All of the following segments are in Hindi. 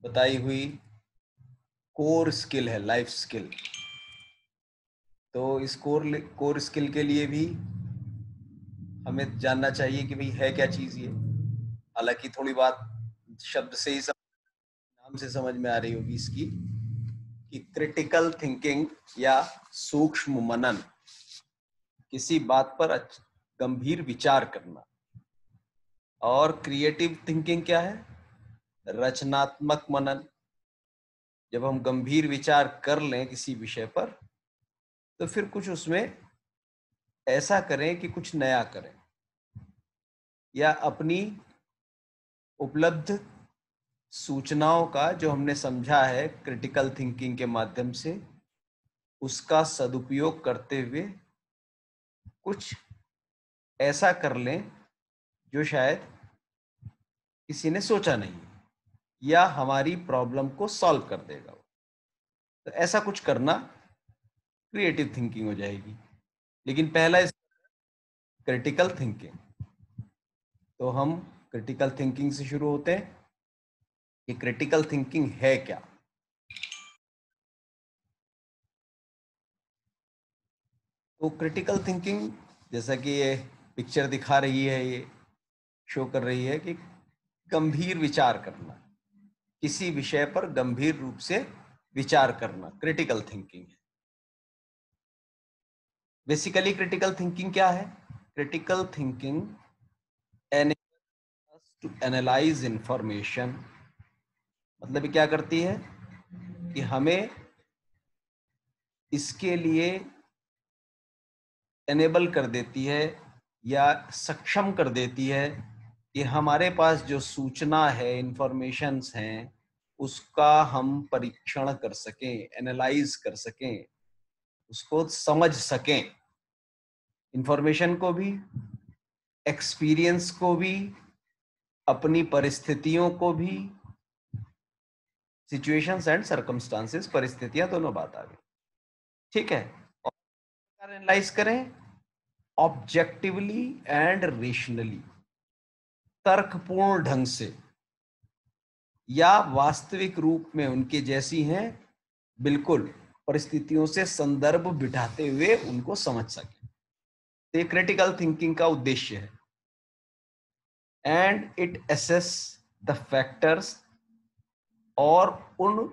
बताई हुई कोर स्किल है, लाइफ स्किल। तो इस कोर स्किल के लिए भी हमें जानना चाहिए कि भाई है क्या चीज ये। हालांकि थोड़ी बात शब्द से ही नाम से समझ में आ रही होगी इसकी, कि क्रिटिकल थिंकिंग या सूक्ष्म मनन, किसी बात पर गंभीर विचार करना। और क्रिएटिव थिंकिंग क्या है? रचनात्मक मनन। जब हम गंभीर विचार कर लें किसी विषय पर, तो फिर कुछ उसमें ऐसा करें कि कुछ नया करें, या अपनी उपलब्ध सूचनाओं का जो हमने समझा है क्रिटिकल थिंकिंग के माध्यम से, उसका सदुपयोग करते हुए कुछ ऐसा कर लें जो शायद किसी ने सोचा नहीं, या हमारी प्रॉब्लम को सॉल्व कर देगा। तो ऐसा कुछ करना क्रिएटिव थिंकिंग हो जाएगी। लेकिन पहला इस क्रिटिकल थिंकिंग। तो हम क्रिटिकल थिंकिंग से शुरू होते हैं कि क्रिटिकल थिंकिंग है क्या। तो क्रिटिकल थिंकिंग, जैसा कि ये पिक्चर दिखा रही है, ये शो कर रही है कि गंभीर विचार करना, किसी विषय पर गंभीर रूप से विचार करना क्रिटिकल थिंकिंग है। बेसिकली क्रिटिकल थिंकिंग क्या है? Critical thinking to analyse information. मतलब क्या करती है कि हमें इसके लिए एनेबल कर देती है या सक्षम कर देती है कि हमारे पास जो सूचना है, इंफॉर्मेशंस हैं, उसका हम परीक्षण कर सकें, एनालाइज कर सकें, उसको समझ सकें। इंफॉर्मेशन को भी, एक्सपीरियंस को भी, अपनी परिस्थितियों को भी। सिचुएशंस एंड सर्कमस्टांसेस, परिस्थितियां दोनों बात आ गई, ठीक है। और एनालाइज करें ऑब्जेक्टिवली एंड रेशनली, तर्कपूर्ण ढंग से, या वास्तविक रूप में उनके जैसी हैं, बिल्कुल परिस्थितियों से संदर्भ बिठाते हुए उनको समझ सके। तो ये क्रिटिकल थिंकिंग का उद्देश्य है। And it assess the factors, और उन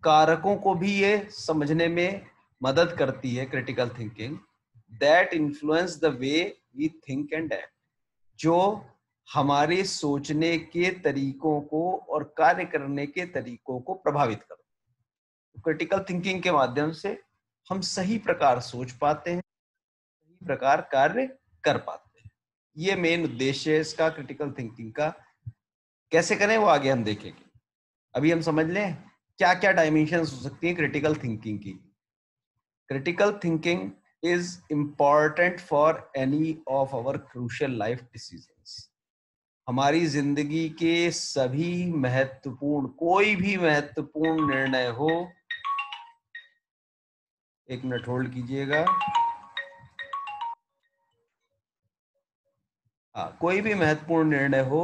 कारकों को भी ये समझने में मदद करती है critical thinking, that influence the way we think and act, जो हमारे सोचने के तरीकों को और कार्य करने के तरीकों को प्रभावित करते हैं। क्रिटिकल थिंकिंग के माध्यम से हम सही प्रकार सोच पाते हैं, सही प्रकार कार्य कर पाते हैं। ये मेन उद्देश्य है इसका, क्रिटिकल थिंकिंग का। कैसे करें वो आगे हम देखेंगे। अभी हम समझ लें क्या क्या डायमेंशंस हो सकती हैं क्रिटिकल थिंकिंग की। Critical thinking is important for any of our crucial life decisions. हमारी जिंदगी के सभी महत्वपूर्ण, कोई भी महत्वपूर्ण निर्णय हो, एक मिनट होल्ड कीजिएगा। हाँ, कोई भी महत्वपूर्ण निर्णय हो,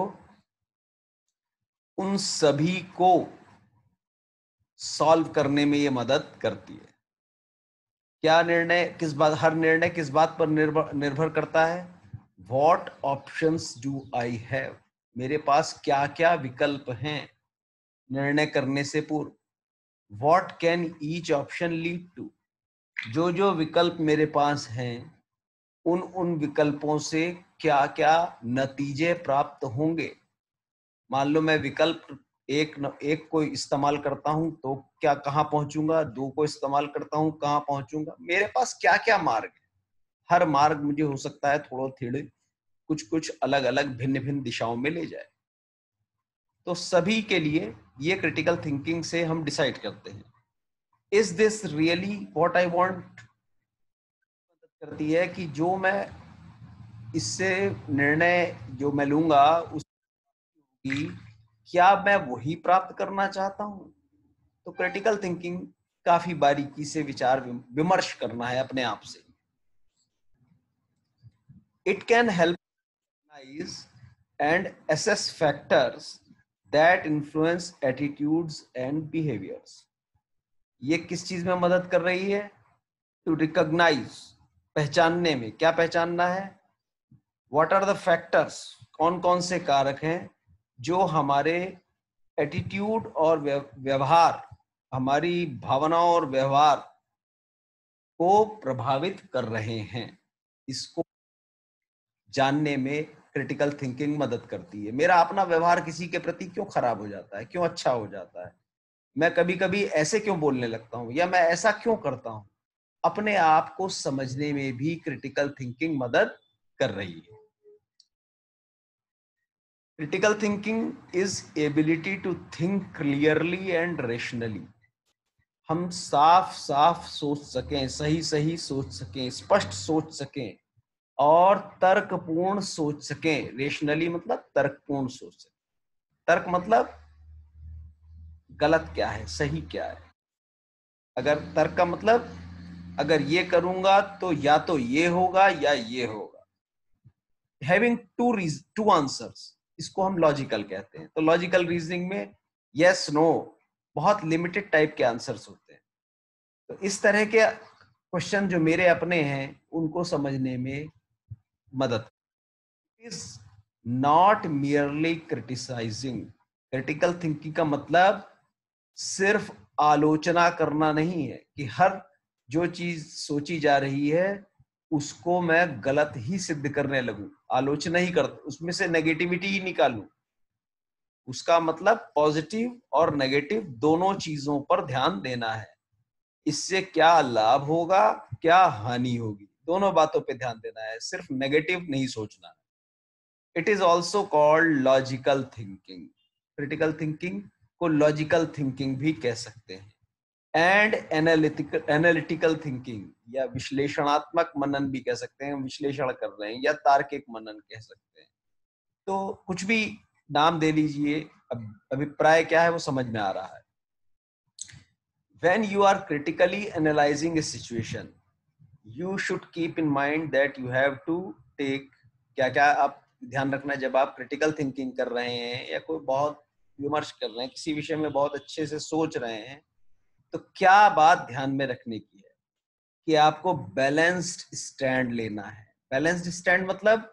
उन सभी को सॉल्व करने में ये मदद करती है। क्या निर्णय, किस बात, हर निर्णय किस बात पर निर्भर करता है? What options do I have, मेरे पास क्या क्या विकल्प हैं निर्णय करने से पूर्व। What can each option lead to, जो जो विकल्प मेरे पास हैं, उन उन विकल्पों से क्या क्या नतीजे प्राप्त होंगे। मान लो मैं विकल्प एक को इस्तेमाल करता हूं तो क्या, कहां पहुंचूंगा? दो को इस्तेमाल करता हूं, कहां पहुंचूंगा? मेरे पास क्या क्या मार्ग है। हर मार्ग मुझे हो सकता है थोड़े थोड़े, कुछ कुछ अलग अलग भिन्न भिन्न दिशाओं में ले जाए। तो सभी के लिए ये क्रिटिकल थिंकिंग से हम डिसाइड करते हैं, is this really what I want. करती है कि जो मैं इससे निर्णय जो मैं लूंगा उसकी, क्या मैं वही प्राप्त करना चाहता हूं। तो क्रिटिकल थिंकिंग काफी बारीकी से विचार विमर्श करना है अपने आप से। It can help and assess factors that influence attitudes and behaviours. ये किस चीज में मदद कर रही है? टू रिकॉग्नाइज, पहचानने में। क्या पहचानना है? व्हाट आर द फैक्टर्स, कौन कौन से कारक हैं जो हमारे एटीट्यूड और व्यवहार, हमारी भावनाओं और व्यवहार को प्रभावित कर रहे हैं। इसको जानने में क्रिटिकल थिंकिंग मदद करती है। मेरा अपना व्यवहार किसी के प्रति क्यों खराब हो जाता है, क्यों अच्छा हो जाता है, मैं कभी कभी ऐसे क्यों बोलने लगता हूं, या मैं ऐसा क्यों करता हूं, अपने आप को समझने में भी क्रिटिकल थिंकिंग मदद कर रही है। Critical thinking is ability to think clearly and rationally. हम साफ साफ सोच सकें, सही सही सोच सकें, स्पष्ट सोच सकें और तर्कपूर्ण सोच सकें। रेशनली मतलब तर्कपूर्ण सोच सकें। तर्क मतलब गलत क्या है, सही क्या है। अगर तर्क का मतलब अगर ये करूंगा तो या तो ये होगा या ये होगा। हैविंग टू आंसर्स, इसको हम लॉजिकल कहते हैं। तो लॉजिकल रीजनिंग में यस नो बहुत लिमिटेड टाइप के आंसर्स होते हैं। तो इस तरह के क्वेश्चन जो मेरे अपने हैं उनको समझने में मदद। Is not merely criticising. Critical thinking का मतलब सिर्फ आलोचना करना नहीं है कि हर जो चीज सोची जा रही है उसको मैं गलत ही सिद्ध करने लगूं, आलोचना ही कर उसमें से नेगेटिविटी ही निकालूं। उसका मतलब पॉजिटिव और नेगेटिव दोनों चीजों पर ध्यान देना है। इससे क्या लाभ होगा, क्या हानि होगी, दोनों बातों पे ध्यान देना है, सिर्फ नेगेटिव नहीं सोचना है। It is also called logical thinking. Critical thinking को लॉजिकल थिंकिंग भी कह सकते हैं। एंड एनालिटिकल थिंकिंग या विश्लेषणात्मक मनन भी कह सकते हैं, विश्लेषण कर रहे हैं, या तार्किक मनन कह सकते हैं। तो कुछ भी नाम दे लीजिए, अभिप्राय क्या है वो समझ में आ रहा है। When you are critically analyzing a situation, you should keep in mind that you have to take, क्या क्या आप ध्यान रखना है जब आप क्रिटिकल थिंकिंग कर रहे हैं या कोई बहुत विमर्श कर रहे हैं, किसी विषय में बहुत अच्छे से सोच रहे हैं, तो क्या बात ध्यान में रखने की है कि आपको बैलेंस्ड स्टैंड लेना है। बैलेंस्ड स्टैंड मतलब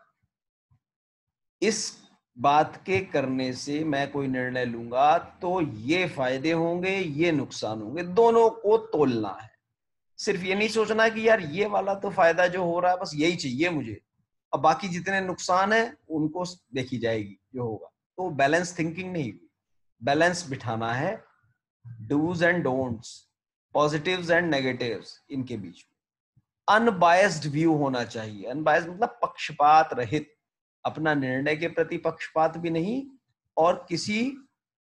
इस बात के करने से मैं कोई निर्णय लूंगा तो ये फायदे होंगे, ये नुकसान होंगे, दोनों को तोलना है। सिर्फ ये नहीं सोचना कि यार ये वाला तो फायदा जो हो रहा है बस यही चाहिए मुझे, अब बाकी जितने नुकसान है उनको देखी जाएगी जो होगा। तो बैलेंस थिंकिंग नहीं हुई। बैलेंस बिठाना है, dos and don'ts, positives and negatives इनके बीच में। अनबायस्ड व्यू होना चाहिए। अनबायस्ड मतलब पक्षपात रहित, अपना निर्णय के प्रति पक्षपात भी नहीं और किसी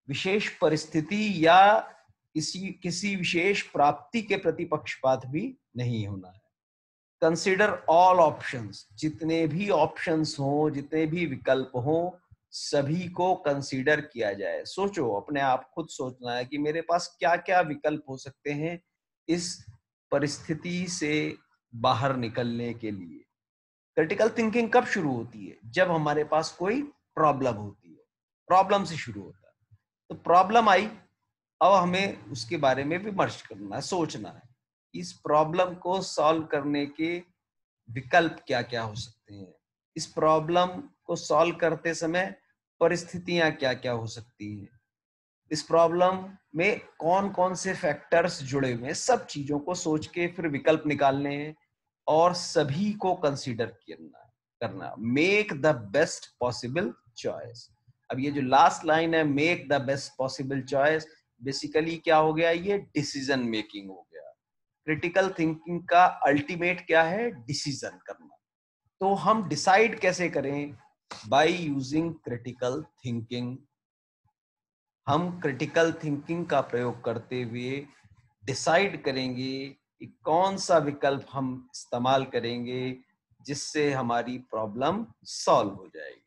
विशेष परिस्थिति या किसी विशेष प्राप्ति के प्रति पक्षपात भी नहीं होना है। कंसिडर ऑल ऑप्शंस, जितने भी ऑप्शंस हों, जितने भी विकल्प हों, सभी को कंसीडर किया जाए। सोचो, अपने आप खुद सोचना है कि मेरे पास क्या क्या विकल्प हो सकते हैं इस परिस्थिति से बाहर निकलने के लिए। क्रिटिकल थिंकिंग कब शुरू होती है? जब हमारे पास कोई प्रॉब्लम होती है, प्रॉब्लम से शुरू होता है। तो प्रॉब्लम आई, अब हमें उसके बारे में विमर्श करना है, सोचना है इस प्रॉब्लम को सॉल्व करने के विकल्प क्या क्या हो सकते हैं, इस प्रॉब्लम को सॉल्व करते समय परिस्थितियां क्या क्या हो सकती हैं, इस प्रॉब्लम में कौन कौन से फैक्टर्स जुड़े हुए हैं। सब चीजों को सोच के फिर विकल्प निकालने हैं और सभी को कंसीडर करना। Make the best possible choice. अब ये जो लास्ट लाइन है, make the best possible choice, basically क्या हो गया? ये डिसीजन मेकिंग हो गया। क्रिटिकल थिंकिंग का अल्टीमेट क्या है? डिसीजन करना। तो हम डिसाइड कैसे करें? By using critical thinking. हम क्रिटिकल थिंकिंग का प्रयोग करते हुए डिसाइड करेंगे कि कौन सा विकल्प हम इस्तेमाल करेंगे जिससे हमारी प्रॉब्लम सॉल्व हो जाएगी।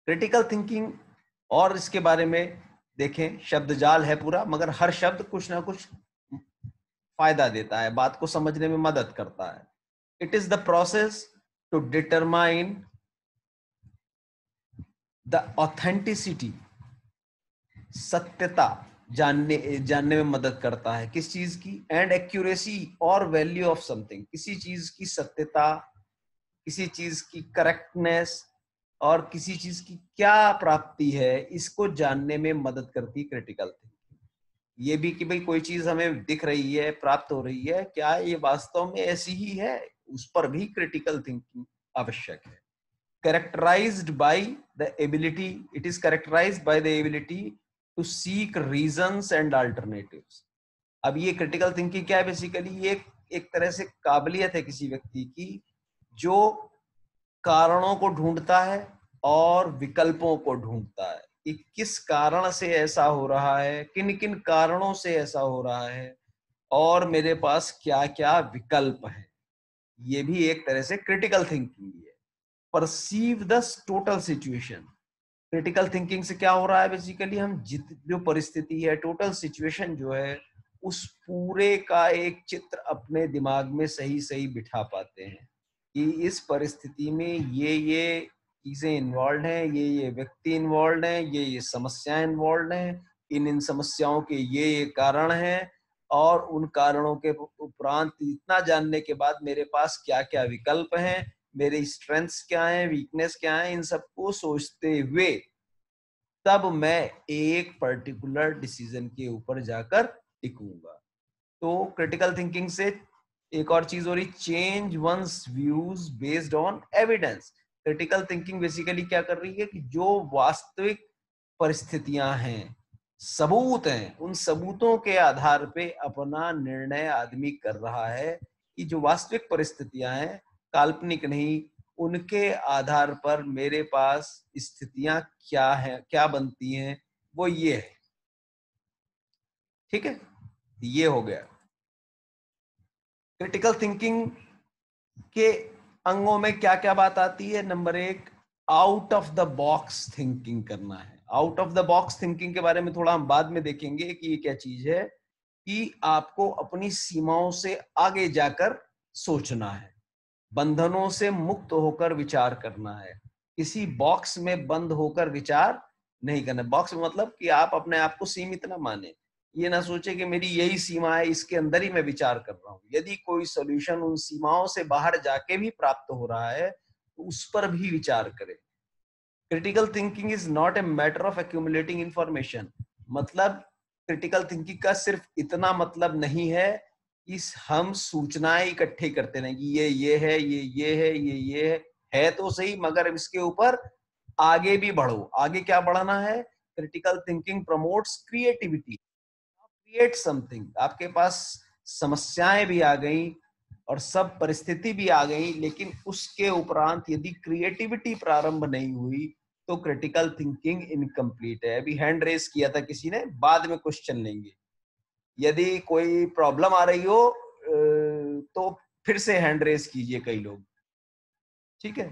क्रिटिकल थिंकिंग और इसके बारे में देखें, शब्द जाल है पूरा, मगर हर शब्द कुछ ना कुछ फायदा देता है, बात को समझने में मदद करता है। It is the process to determine the authenticity, सत्यता जानने में मदद करता है किस चीज की, एंड एक्यूरेसी और वैल्यू ऑफ समथिंग, किसी चीज की सत्यता, किसी चीज की करेक्टनेस और किसी चीज की क्या प्राप्ति है, इसको जानने में मदद करती क्रिटिकल थिंकिंग। ये भी कि भाई कोई चीज हमें दिख रही है, प्राप्त हो रही है, क्या ये वास्तव में ऐसी ही है, उस पर भी क्रिटिकल थिंकिंग आवश्यक है। characterized by the ability, it is characterized by the ability to seek reasons and alternatives. अब ये क्रिटिकल थिंकिंग क्या है, बेसिकली ये एक तरह से काबिलियत है किसी व्यक्ति की जो कारणों को ढूंढता है और विकल्पों को ढूंढता है कि किस कारण से ऐसा हो रहा है, किन किन कारणों से ऐसा हो रहा है, और मेरे पास क्या क्या विकल्प है। ये भी एक तरह से क्रिटिकल थिंकिंग है। Perceive the total situation, critical thinking से क्या हो रहा है, बेसिकली हम जो परिस्थिति है, टोटल सिचुएशन जो है, उस पूरे का एक चित्र अपने दिमाग में सही सही बिठा पाते हैं कि इस परिस्थिति में ये चीजें इन्वॉल्व हैं, ये व्यक्ति इन्वॉल्व हैं, ये समस्याएं इन्वॉल्व हैं, इन समस्याओं के ये कारण हैं, और उन कारणों के उपरांत इतना जानने के बाद मेरे पास क्या क्या विकल्प हैं, मेरे स्ट्रेंथ्स क्या हैं, वीकनेस क्या हैं, इन सबको सोचते हुए तब मैं एक पर्टिकुलर डिसीजन के ऊपर जाकर टिकूंगा। तो क्रिटिकल थिंकिंग से एक और चीज हो रही, change one's views based on evidence. Critical thinking basically क्या कर रही है कि जो वास्तविक परिस्थितियां हैं, सबूत हैं, उन सबूतों के आधार पे अपना निर्णय आदमी कर रहा है कि जो वास्तविक परिस्थितियां हैं, काल्पनिक नहीं, उनके आधार पर मेरे पास स्थितियां क्या है, क्या बनती हैं, वो ये है। ठीक है, ये हो गया। क्रिटिकल थिंकिंग के अंगों में क्या क्या बात आती है। नंबर एक, out of the box thinking करना है। Out of the box thinking के बारे में थोड़ा हम बाद में देखेंगे कि ये क्या चीज है, कि आपको अपनी सीमाओं से आगे जाकर सोचना है, बंधनों से मुक्त होकर विचार करना है, किसी बॉक्स में बंद होकर विचार नहीं करना। बॉक्स में मतलब कि आप अपने आप को सीमित ना माने, ये ना सोचे कि मेरी यही सीमा है, इसके अंदर ही मैं विचार कर रहा हूँ। यदि कोई सोल्यूशन उन सीमाओं से बाहर जाके भी प्राप्त हो रहा है तो उस पर भी विचार करें। Critical thinking is not a matter of accumulating information, मतलब क्रिटिकल थिंकिंग का सिर्फ इतना मतलब नहीं है कि हम सूचनाएं इकट्ठे करते रहें कि ये है, ये है, ये है तो सही, मगर इसके ऊपर आगे भी बढ़ो। आगे क्या बढ़ना है, critical thinking promotes creativity, create something. आपके पास समस्याएं भी आ गई और सब परिस्थिति भी आ गई, लेकिन उसके उपरांत यदि क्रिएटिविटी प्रारंभ नहीं हुई तो क्रिटिकल थिंकिंग इनकम्प्लीट है। अभी हैंड रेस किया था किसी ने, बाद में क्वेश्चन लेंगे। यदि कोई प्रॉब्लम आ रही हो तो फिर से हैंड रेस कीजिए कई लोग। ठीक है,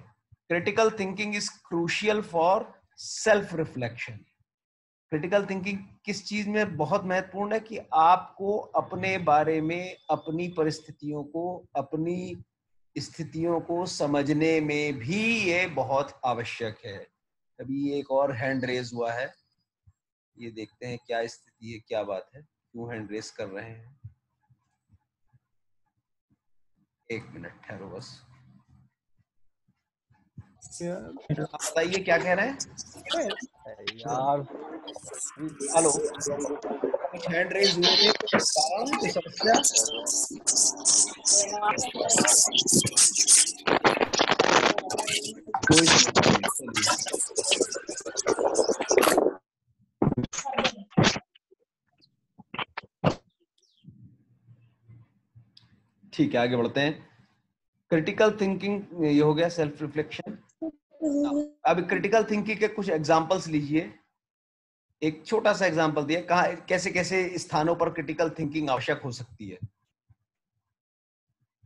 critical thinking is crucial for self reflection. Critical thinking किस चीज में बहुत महत्वपूर्ण है कि आपको अपने बारे में, अपनी परिस्थितियों को, अपनी स्थितियों को समझने में भी ये बहुत आवश्यक है। अभी एक और हैंड रेज हुआ है, ये देखते हैं क्या स्थिति है, क्या बात है, क्यों हैंड रेज कर रहे हैं। एक मिनट ठहरो बस। आप बताइए क्या कह रहे हैं यार। हेलो, कुछ हैंड रेज हुए थे, कुछ कारण, कुछ समस्या। कोई समस्या नहीं, चलिए ठीक है, आगे बढ़ते हैं। क्रिटिकल थिंकिंग ये हो गया, सेल्फ रिफ्लेक्शन। अब क्रिटिकल थिंकिंग के कुछ एग्जांपल्स लीजिए। एक छोटा सा एग्जांपल दिया, कहा कैसे कैसे स्थानों पर क्रिटिकल थिंकिंग आवश्यक हो सकती है।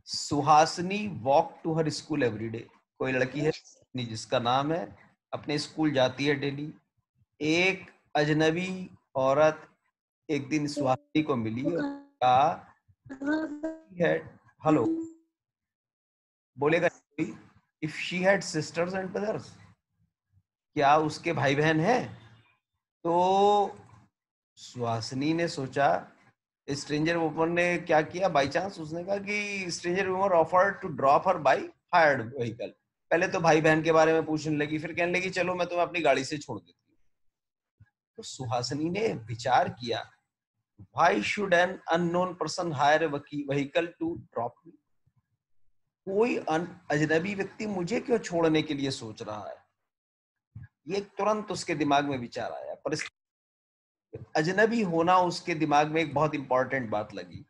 Suhasini walk to her school every day, कोई लड़की है जिसका नाम है, अपने स्कूल जाती है डेली। एक अजनबी औरत एक दिन सुहासिनी को मिली और कहा है, हेलो बोलेगा, if she had sisters and brothers, क्या उसके भाई बहन हैं? तो सुहासिनी ने सोचा, स्ट्रेंजर वुमन ने क्या किया, बाई चांस उसने कहा कि stranger woman offered to drop her by hired vehicle. पहले तो भाई बहन के बारे में पूछने लगी, फिर कहने लगी चलो मैं तुम्हें अपनी गाड़ी से छोड़ देती हूँ। तो सुहासिनी ने विचार किया, why should an unknown person hire a vehicle to drop me? कोई अजनबी व्यक्ति मुझे क्यों छोड़ने के लिए सोच रहा है? ये तुरंत उसके दिमाग में विचार आया। पर अजनबी होना उसके दिमाग में एक बहुत इंपॉर्टेंट बात लगी।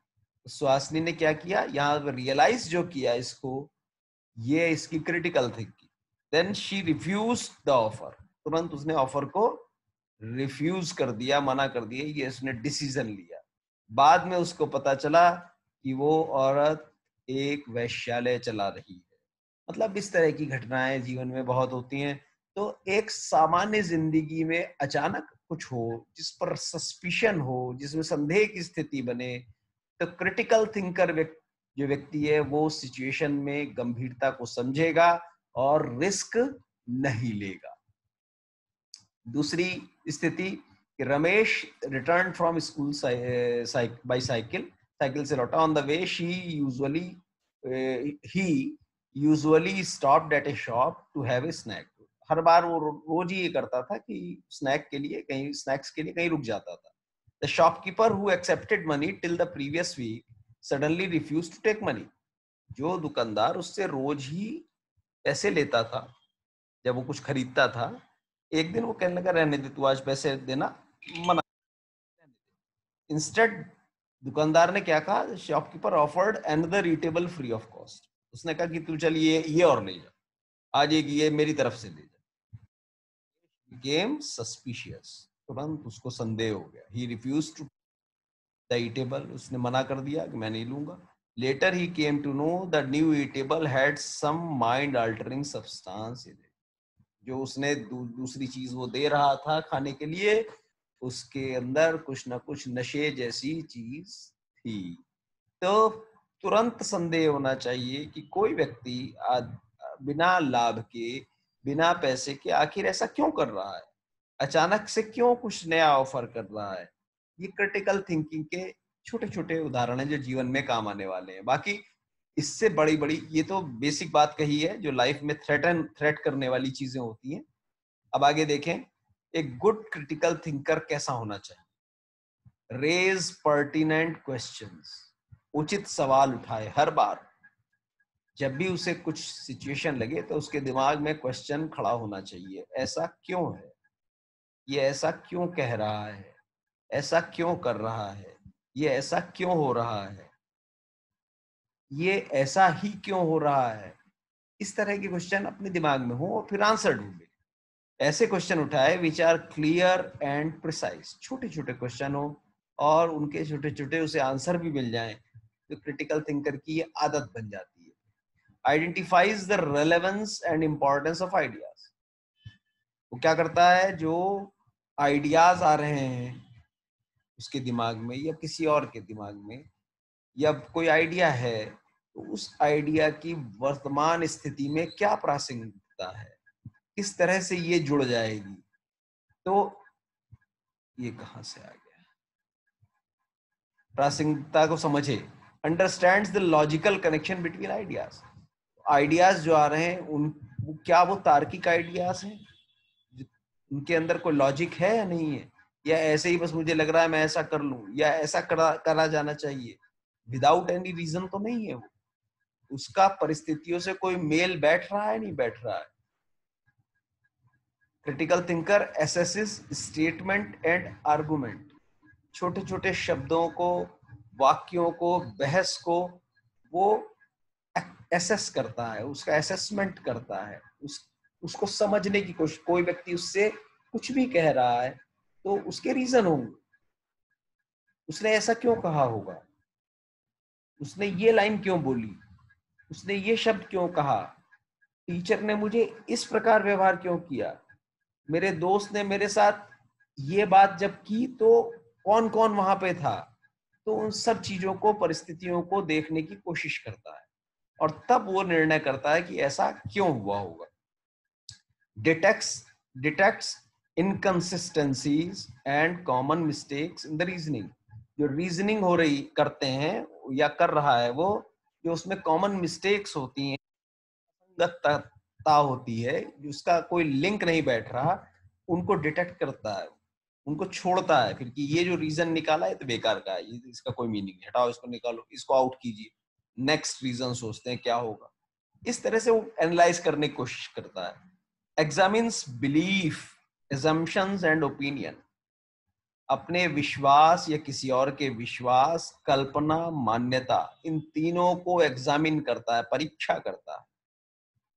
सुहासिनी ने क्या किया, यहाँ पर रियलाइज जो किया इसको, ये इसकी critical thinking. Then she refuse the offer, तुरंत उसने ऑफर को रिफ्यूज कर दिया, मना कर दिया, ये उसने डिसीजन लिया। बाद में उसको पता चला कि वो औरत एक वैश्यालय चला रही है। मतलब इस तरह की घटनाएं जीवन में बहुत होती हैं। तो एक सामान्य जिंदगी में अचानक कुछ हो जिस पर सस्पिशन हो, जिसमें संदेह की स्थिति बने, तो क्रिटिकल थिंकर जो व्यक्ति है वो सिचुएशन में गंभीरता को समझेगा और रिस्क नहीं लेगा। दूसरी स्थिति, Ramesh return from school by cycle, cycle से लौटा। On the way he usually stopped at a shop to have a snack. हर बार वो रोज ही ये करता था कि स्नैक के लिए कहीं, स्नैक्स के लिए कहीं रुक जाता था। The shopkeeper who accepted money till the previous week suddenly refuse to take money. जो दुकानदार उससे रोज ही पैसे लेता था जब वो कुछ खरीदता था, एक दिन वो कहने लगा रहने दे, तू आज पैसे देना मना। इंस्टेड दुकानदार ने क्या कहा, shopkeeper offered another eatable free of cost. उसने कहा कि तू चल ये और ले जा, आज एक ये मेरी तरफ से ले जा। बिकेम सस्पिशियस, तुरंत उसको संदेह हो गया। He refuse to the eatable, उसने मना कर दिया कि मैं नहीं लूंगा। Later he came to know the new eatable had some mind altering substance in it. जो उसने दूसरी चीज वो दे रहा था खाने के लिए, उसके अंदर कुछ ना कुछ नशे जैसी चीज थी। तो तुरंत संदेह होना चाहिए कि कोई व्यक्ति बिना लाभ के, बिना पैसे के आखिर ऐसा क्यों कर रहा है, अचानक से क्यों कुछ नया ऑफर कर रहा है। ये क्रिटिकल थिंकिंग के छोटे छोटे उदाहरण हैं जो जीवन में काम आने वाले हैं। बाकी इससे बड़ी बड़ी, ये तो बेसिक बात कही है जो लाइफ में थ्रेट करने वाली चीजें होती हैं। अब आगे देखें, एक गुड क्रिटिकल थिंकर कैसा होना चाहिए। रेज पर्टिनेंट क्वेश्चंस, उचित सवाल उठाए। हर बार जब भी उसे कुछ सिचुएशन लगे तो उसके दिमाग में क्वेश्चन खड़ा होना चाहिए, ऐसा क्यों है, ये ऐसा क्यों कह रहा है, ऐसा क्यों कर रहा है, ये ऐसा क्यों हो रहा है, ये ऐसा ही क्यों हो रहा है। इस तरह के क्वेश्चन अपने दिमाग में हो और फिर आंसर ढूंढे। ऐसे क्वेश्चन उठाए which are clear and precise, छोटे छोटे क्वेश्चन हो और उनके छोटे छोटे उसे आंसर भी मिल जाएं, तो क्रिटिकल थिंकर की ये आदत बन जाती है। Identifies the relevance and importance of ideas. वो क्या करता है, जो आइडियाज आ रहे हैं उसके दिमाग में या किसी और के दिमाग में, या कोई आइडिया है, तो उस आइडिया की वर्तमान स्थिति में क्या प्रासंगिकता है, किस तरह से ये जुड़ जाएगी। तो ये कहां से आ गया, प्रासंगिकता को समझे। Understands the logical connection between ideas. Ideas जो आ रहे हैं क्या वो तार्किक आइडियाज हैं, उनके अंदर कोई लॉजिक है या नहीं है, या ऐसे ही बस मुझे लग रहा है मैं ऐसा कर लूं, या ऐसा करा जाना चाहिए, विदाउट एनी रीजन तो नहीं है वो, उसका परिस्थितियों से कोई मेल बैठ रहा है नहीं बैठ रहा है। Critical thinker assesses statement and argument. छोटे छोटे शब्दों को, वाक्यों को, बहस को वो एसेस करता है, उसका एसेसमेंट करता है, उसको समझने की कोशिश। कोई व्यक्ति उससे कुछ भी कह रहा है तो उसके रीजन होंगे, उसने ऐसा क्यों कहा होगा, उसने ये लाइन क्यों बोली, उसने ये शब्द क्यों कहा, टीचर ने मुझे इस प्रकार व्यवहार क्यों किया, मेरे दोस्त ने मेरे साथ ये बात जब की तो कौन कौन वहां पे था। तो उन सब चीजों को, परिस्थितियों को देखने की कोशिश करता है और तब वो निर्णय करता है कि ऐसा क्यों हुआ होगा। Detects detects inconsistencies and common mistakes in the reasoning. जो रीजनिंग हो रही करते हैं या कर रहा है वो, जो उसमें कॉमन मिस्टेक्स होती हैं, असंगतता होती है, जिसका कोई लिंक नहीं बैठ रहा, उनको डिटेक्ट करता है, उनको छोड़ता है फिर कि ये जो रीजन निकाला है तो बेकार का है, ये इसका कोई मीनिंग नहीं, हटाओ इसको, निकालो इसको, आउट कीजिए, नेक्स्ट रीजन सोचते हैं क्या होगा। इस तरह से वो एनालाइज करने की कोशिश करता है। Examines belief, assumptions and opinion. अपने विश्वास या किसी और के विश्वास, कल्पना, मान्यता, इन तीनों को एग्जामिन करता है, परीक्षा करता है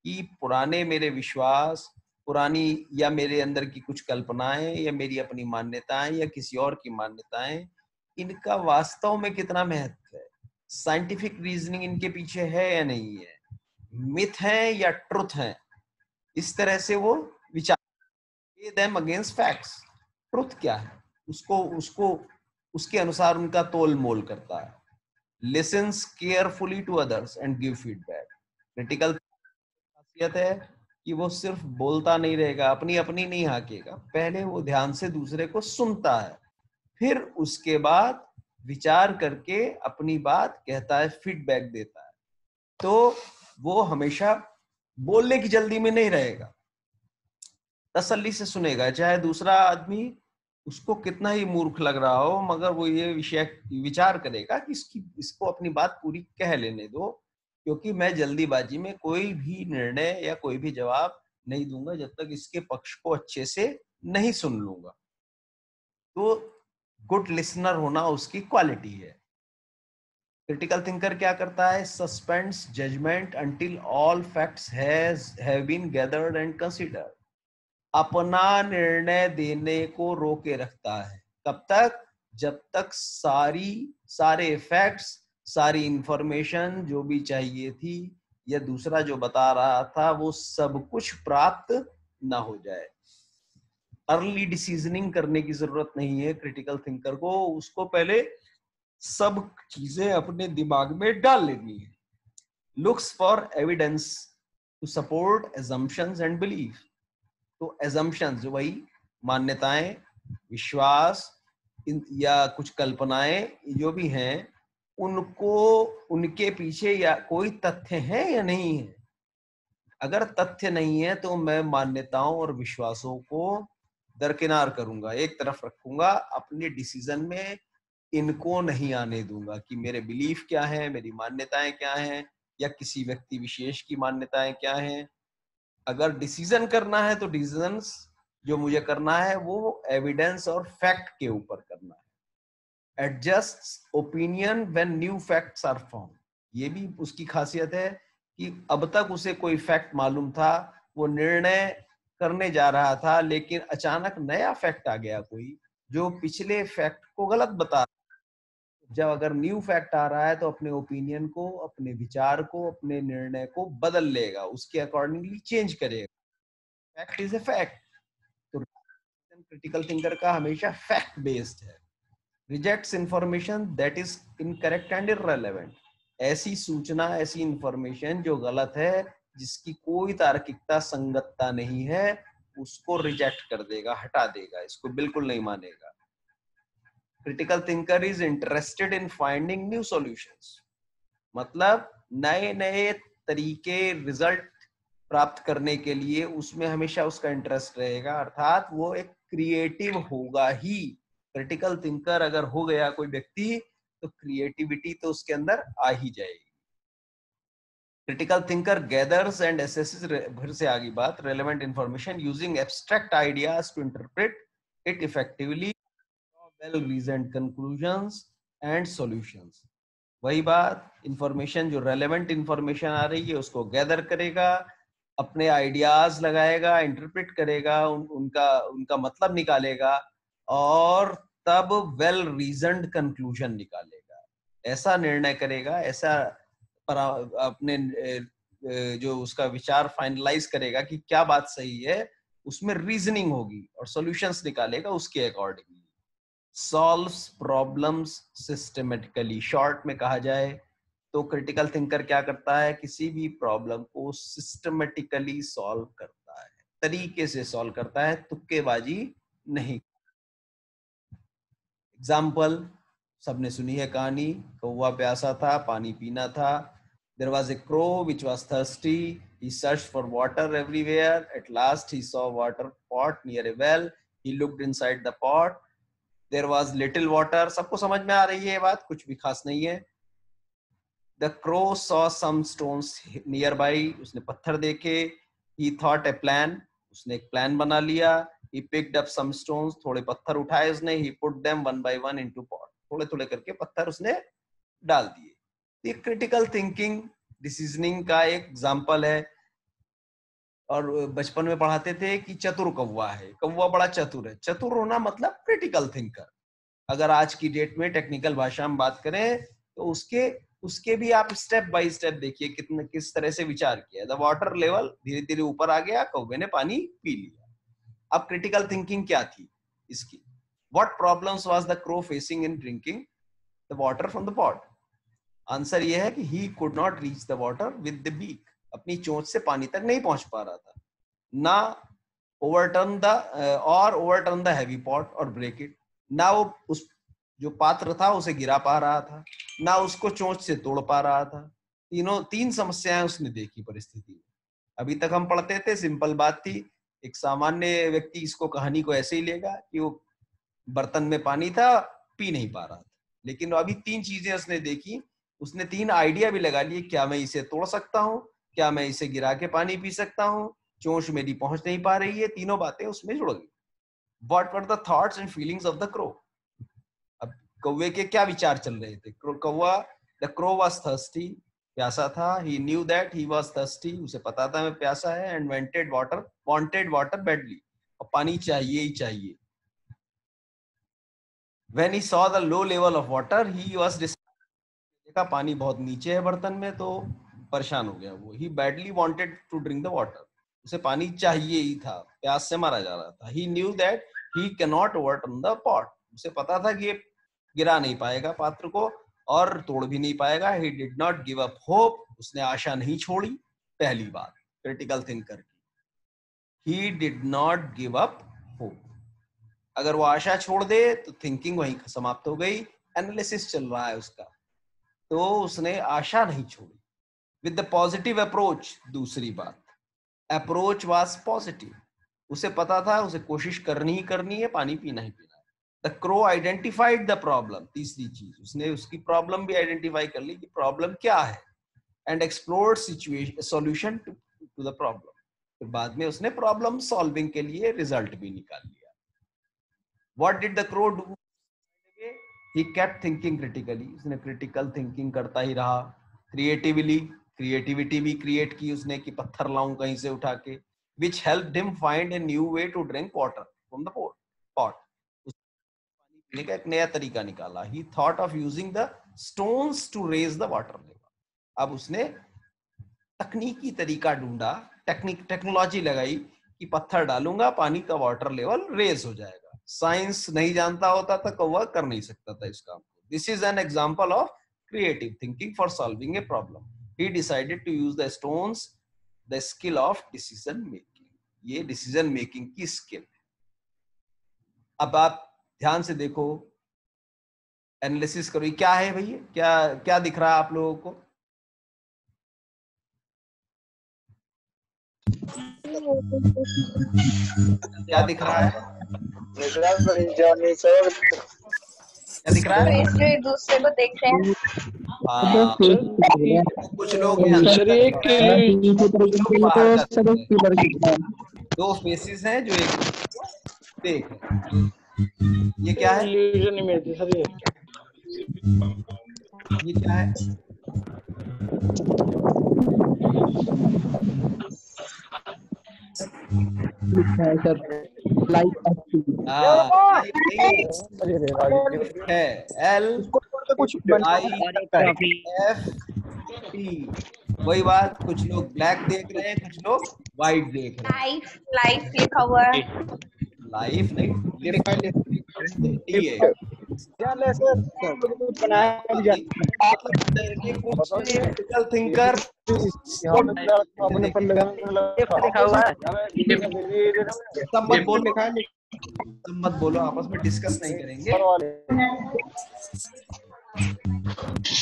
कि पुराने मेरे विश्वास, पुरानी या मेरे अंदर की कुछ कल्पनाएं या मेरी अपनी मान्यताएं या किसी और की मान्यताएं, इनका वास्तव में कितना महत्व है, साइंटिफिक रीजनिंग इनके पीछे है या नहीं है, मिथ है या ट्रुथ है। इस तरह से वो विचार देम अगेंस्ट फैक्ट्स। ट्रुथ क्या है, उसको उसको उसके अनुसार उनका तोल मोल करता है। Listens carefully to others and give feedback. Critical खासियत है कि वो सिर्फ बोलता नहीं रहेगा, अपनी अपनी नहीं हाकेगा, पहले वो ध्यान से दूसरे को सुनता है, फिर उसके बाद विचार करके अपनी बात कहता है, फीडबैक देता है। तो वो हमेशा बोलने की जल्दी में नहीं रहेगा, तसल्ली से सुनेगा, चाहे दूसरा आदमी उसको कितना ही मूर्ख लग रहा हो, मगर वो ये विषय विचार करेगा कि इसको अपनी बात पूरी कह लेने दो, क्योंकि मैं जल्दीबाजी में कोई भी निर्णय या कोई भी जवाब नहीं दूंगा जब तक इसके पक्ष को अच्छे से नहीं सुन लूंगा। तो गुड लिसनर होना उसकी क्वालिटी है। क्रिटिकल थिंकर क्या करता है? Suspends judgement until all facts have been gathered and considered. अपना निर्णय देने को रोके रखता है। कब तक? जब तक सारे फैक्ट्स, सारी इंफॉर्मेशन जो भी चाहिए थी या दूसरा जो बता रहा था वो सब कुछ प्राप्त ना हो जाए। अर्ली डिसीजनिंग करने की जरूरत नहीं है क्रिटिकल थिंकर को, उसको पहले सब चीजें अपने दिमाग में डाल लेनी है। Looks for evidence to support assumptions and belief. तो assumptions वही मान्यताएं, विश्वास या कुछ कल्पनाएं जो भी हैं, उनको, उनके पीछे या कोई तथ्य है या नहीं है। अगर तथ्य नहीं है तो मैं मान्यताओं और विश्वासों को दरकिनार करूंगा, एक तरफ रखूंगा, अपने डिसीजन में इनको नहीं आने दूंगा कि मेरे बिलीफ क्या है, मेरी मान्यताएं क्या हैं, या किसी व्यक्ति विशेष की मान्यताएं क्या हैं। अगर डिसीजन करना है तो डिसीजंस जो मुझे करना है वो एविडेंस और फैक्ट के ऊपर करना है। Adjust opinion when new facts are found. ये भी उसकी खासियत है कि अब तक उसे कोई फैक्ट मालूम था, वो निर्णय करने जा रहा था, लेकिन अचानक नया फैक्ट आ गया कोई जो पिछले फैक्ट को गलत बता। जब अगर न्यू फैक्ट आ रहा है तो अपने ओपिनियन को, अपने विचार को, अपने निर्णय को बदल लेगा, उसके अकॉर्डिंगली चेंज करेगा। Fact is a fact. तो क्रिटिकल थिंकर का हमेशा फैक्ट बेस्ड है। Rejects information that is incorrect and irrelevant. ऐसी सूचना, ऐसी इंफॉर्मेशन जो गलत है, जिसकी कोई तार्किकता, संगतता नहीं है, उसको रिजेक्ट कर देगा, हटा देगा, इसको बिल्कुल नहीं मानेगा। Critical thinker is interested in finding new solutions. मतलब नए नए तरीके, रिजल्ट प्राप्त करने के लिए उसमें हमेशा उसका इंटरेस्ट रहेगा, अर्थात वो एक क्रिएटिव होगा ही। क्रिटिकल थिंकर अगर हो गया कोई व्यक्ति तो क्रिएटिविटी तो उसके अंदर आ ही जाएगी। Critical thinker gathers and assesses, फिर से आगे बात, relevant information using abstract ideas to interpret it effectively, well reasoned conclusions and solutions. वही बात, इंफॉर्मेशन जो रेलेवेंट इंफॉर्मेशन आ रही है उसको गैदर करेगा, अपने आइडियाज लगाएगा, इंटरप्रेट करेगा, उनका मतलब निकालेगा, और तब वेल रीजन्ड कंक्लूजन निकालेगा। ऐसा निर्णय करेगा, ऐसा अपने जो उसका विचार फाइनलाइज करेगा कि क्या बात सही है, उसमें रीजनिंग होगी और सॉल्यूशंस निकालेगा उसके accordingly. Solves problems systematically. Short में कहा जाए तो क्रिटिकल थिंकर क्या करता है? किसी भी प्रॉब्लम को सिस्टमेटिकली सॉल्व करता है। तरीके से सॉल्व करता है, तुक्केबाजी नहीं। एग्जाम्पल सबने सुनी है कहानी, कौवा प्यासा था, पानी पीना था। There was a crow which was thirsty. He searched for water everywhere. At last he saw a water pot near a well. He looked inside the pot. There was little water. सबको समझ में आ रही है ये बात, कुछ भी खास नहीं है। The crow saw some stones nearby. उसने पत्थर देखे। He thought a plan. उसने एक प्लान बना लिया। He picked up some stones. थोड़े पत्थर उठाए उसने। He put them one by one into pot. थोड़े थोड़े करके पत्थर उसने डाल दिए। ये क्रिटिकल थिंकिंग डिसीजनिंग का एक एग्जाम्पल है। और बचपन में पढ़ाते थे कि चतुर कौवा है, कौवा बड़ा चतुर है। चतुर होना मतलब क्रिटिकल थिंकर। अगर आज की डेट में टेक्निकल भाषा में बात करें तो उसके भी आप स्टेप बाय स्टेप देखिए कितने किस तरह से विचार किया। द वाटर लेवल धीरे धीरे ऊपर आ गया, कौवे ने पानी पी लिया। अब क्रिटिकल थिंकिंग क्या थी इसकी? What problems was the crow facing in drinking the water from the pot? Answer यह है कि he could not reach the water with the beak. अपनी चोंच से पानी तक नहीं पहुंच पा रहा था। ना ओवरटर्न द हैवी पॉट और ब्रेक इट। ना वो उस जो पात्र था उसे गिरा पा रहा था, ना उसको चोंच से तोड़ पा रहा था। तीन समस्याएं उसने देखी परिस्थिति में। अभी तक हम पढ़ते थे, सिंपल बात थी। एक सामान्य व्यक्ति इसको कहानी को ऐसे ही लेगा कि वो बर्तन में पानी था, पी नहीं पा रहा था। लेकिन अभी तीन चीजें उसने देखी, उसने तीन आइडिया भी लगा लिए। क्या मैं इसे तोड़ सकता हूँ? क्या मैं इसे गिरा के पानी पी सकता हूँ? चोंच मेरी पहुंच नहीं पा रही है। तीनों बातें उसमें जुड़ गई। What were the thoughts and feelings of the crow? अब कौवे के क्या विचार चल रहे थे? The crow was thirsty, प्यासा था। He knew that he was thirsty, उसे पता था मैं प्यासा है। And wanted water badly, और पानी चाहिए ही चाहिए। When he saw the low level of water, he was देखा पानी बहुत नीचे है बर्तन में, तो परेशान हो गया वो। He badly wanted to drink the water, उसे पानी चाहिए ही था, प्यास से मारा जा रहा था। He knew that he cannot overturn the pot, उसे पता था कि ये गिरा नहीं पाएगा पात्र को और तोड़ भी नहीं पाएगा। He did not give up hope, उसने आशा नहीं छोड़ी। पहली बात क्रिटिकल थिंकर की, he did not give up hope। अगर वो आशा छोड़ दे तो थिंकिंग वहीं समाप्त हो गई, एनालिसिस चल रहा है उसका। तो उसने आशा नहीं छोड़ी। विद द पॉजिटिव अप्रोच, दूसरी बात, अप्रोच वाज पॉजिटिव। उसे पता था उसे कोशिश करनी ही करनी है, पानी पीना ही पीना है। The crow identified the problem, तीसरी चीज, उसने उसकी प्रॉब्लम भी आइडेंटिफाई कर ली कि प्रॉब्लम क्या है, and explored situation solution to the problem. फिर बाद में उसने प्रॉब्लम सॉल्विंग के लिए रिजल्ट भी निकाल लिया। What did the crow do? He kept thinking critically, उसने क्रिटिकल थिंकिंग करता ही रहा। क्रिएटिविटी भी क्रिएट की उसने कि पत्थर लाऊं कहीं से उठा के, which helped him find a new way to drink water from the pot। पानी पीने का एक नया तरीका निकाला। He thought of using the stones to raise the water level। अब उसने तकनीकी तरीका ढूंढा, टेक्नोलॉजी लगाई कि पत्थर डालूंगा पानी का वाटर लेवल रेज हो जाएगा। साइंस नहीं जानता होता था, कौवा कर नहीं सकता था इस काम को। This is an example of creative thinking for solving a problem. He decided to use the stones, the skill of decision making. ये डिसीजन मेकिंग की स्किल है। अब आप ध्यान से देखो, एनालिसिस करो, क्या है भैया, क्या क्या दिख रहा है आप लोगों को? क्या दिख रहा है? क्या दिख रहा है? एक दूसरे को देख रहे हैं। कुछ लोग दो फेसेस हैं जो एक देख रहे। ये क्या है? ये क्या है? वही बात, कुछ लोग ब्लैक देख रहे हैं, कुछ लोग व्हाइट देख रहे हैं। लाइफ लिखा हुआ है। लाइफ नहीं, क्रिटिकल थिंकर अपने पर लिखा हुआ है। सब मत बोलो, सब मत बोलो, आपस में डिस्कस नहीं करेंगे।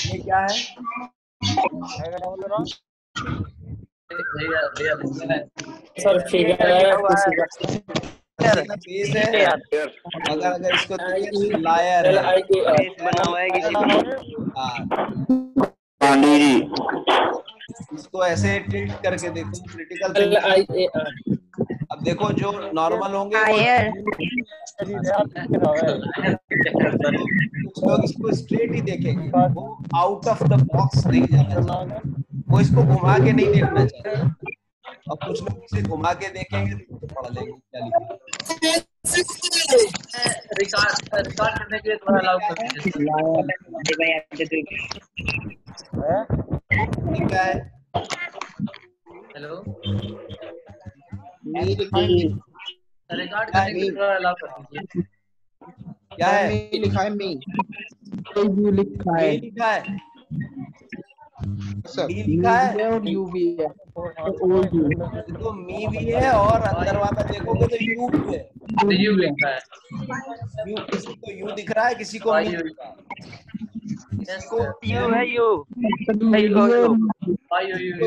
ये क्या है? सर फिगर का बेस है, अगर इसको लायर है, बना हुआ है किसी इसको ऐसे टिल्ट करके देखो, क्रिटिकल थिंकर। अब देखो जो नॉर्मल होंगे कुछ लोग इसको स्ट्रेट ही देखेंगे, वो आउट ऑफ द बॉक्स नहीं जाना चाहिए, वो इसको घुमा के नहीं देखना चाहिए, और कुछ लोग इसे घुमा के देखेंगे तो पढ़ लेंगे क्या लिखा रिकॉर्ड करने के लिए थोड़ा अलाउ कर क्या है। हेलो, मी रिकॉर्ड करने के लिए थोड़ा अलाउ कर दीजिए। क्या है? लिखा है मी लिखा है, लिखा है, सर मी लिखा है और यू भी है, तो मी भी है, और अंदर वाला देखोगे तो यू भी है। यू लिखा है, यू, किसी को यू दिख रहा है, किसी को मी दिख रहा है, किसी को यू है यू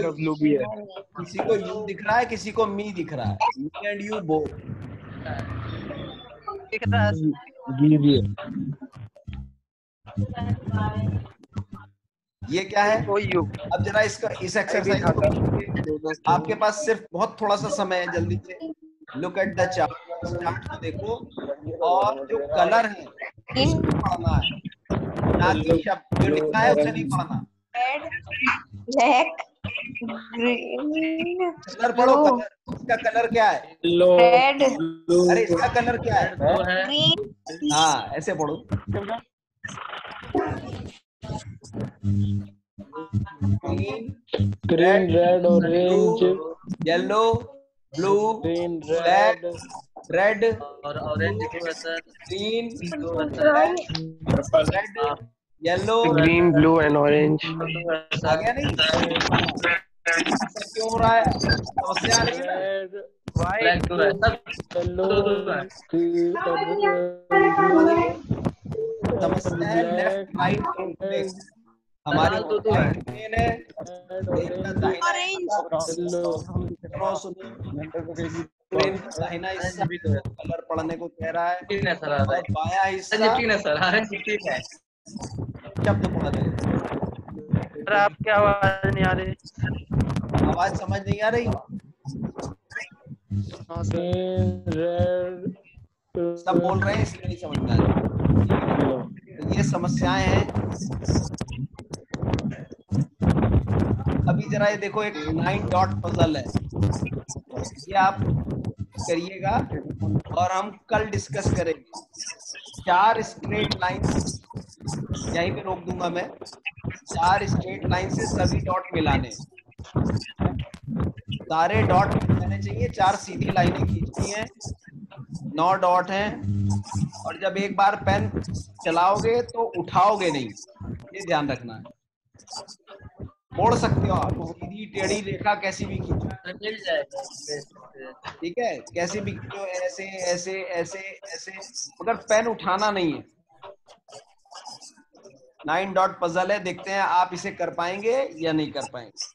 डब्ल्यू भी है, किसी को यू दिख रहा है, किसी को मी दिख रहा है। Me and you both. जी भी है। ये क्या है? यू। अब जरा इसका इस एक्सरसाइज को, आपके पास सिर्फ बहुत थोड़ा सा समय है, जल्दी से लुक एट द चार्ट को देखो, और जो कलर है उसको पढ़ना है, ना कि शब्द जो लिखा है उसे नहीं पढ़ना। रेड, ब्लैक, ग्रीन, कलर पढ़ो, कलर, इसका कलर क्या है? रेड, अरे इसका कलर क्या है? ग्रीन, हाँ ऐसे पढ़ो। Green red orange yellow blue green black red और ऑरेंज को है sir, green purple, red yellow green blue and orange. आ गया नहीं? क्यों हो रहा है? समस्या आ रही है ना? ब्लैक टू है सब, समस्या है लेफ्ट राइट, हमारी प्लेन है, प्लेन का दाहिना हिस्सा कलर पढ़ने को कह रहा है, और बाया हिस्सा शब्द पढ़ रहे हैं। सर आपकी आवाज नहीं आ रही। आवाज समझ नहीं आ रही? रेड सब बोल रहे हैं इसलिए नहीं समझ में आ रही। ये समस्याएं हैं। अभी जरा ये देखो, एक 9 डॉट पजल है, ये आप करिएगा और हम कल डिस्कस करेंगे। 4 स्ट्रेट लाइंस, यहीं पे रोक दूंगा मैं, 4 स्ट्रेट लाइन से सभी डॉट मिलाने, सारे डॉट मिलाने चाहिए, 4 सीधी लाइनें खींचनी है, 9 डॉट हैं, और जब एक बार पेन चलाओगे तो उठाओगे नहीं, ये ध्यान रखना है। मोड़ सकते हो आप, सीधी टेढ़ी रेखा कैसी भी खींचो, मिल जाएगा। ठीक है, कैसी भी खींचो, ऐसे ऐसे ऐसे ऐसे, मगर पेन उठाना नहीं है। 9 डॉट पजल है, देखते हैं आप इसे कर पाएंगे या नहीं कर पाएंगे।